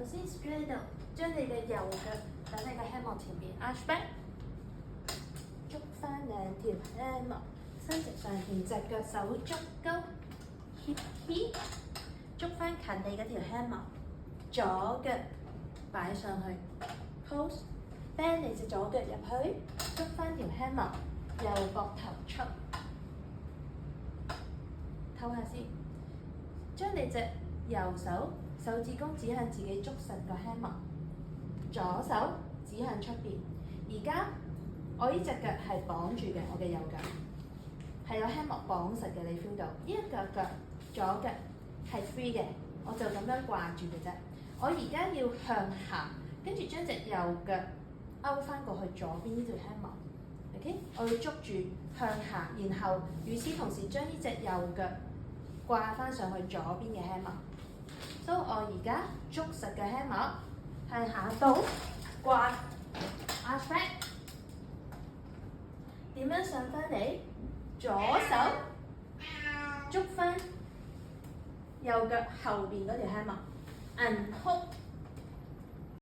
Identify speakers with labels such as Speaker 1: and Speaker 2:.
Speaker 1: 先 straight 度，將你嘅右腳等喺個 hammock 前邊 arch back， 捉翻兩條 hammock， 伸直上田，隻腳手足高 hip hip， 捉翻近你嗰條 hammock， 左腳擺上去 pose， bend 你隻左腳入去，捉翻條 hammock， 右膊頭出，唞下先，將你隻右手手指公指向自己捉實個 hammock， 左手指向出邊。而家我呢隻腳係綁住嘅，我嘅右腳係有 hammock 綁實嘅，你 feel 到？呢一腳左腳係 free 嘅，我就咁樣掛住嘅啫。我而家要向下，跟住將隻右腳勾翻過去左邊呢條 hammock，OK？ 我要捉住向下，然後與此同時將呢隻右腳掛翻上去左邊嘅 hammock。所以我而家捉實嘅 hammock 向下倒掛 arch back， 點樣上翻嚟？左手捉翻右腳後邊嗰條 hammock， unhook。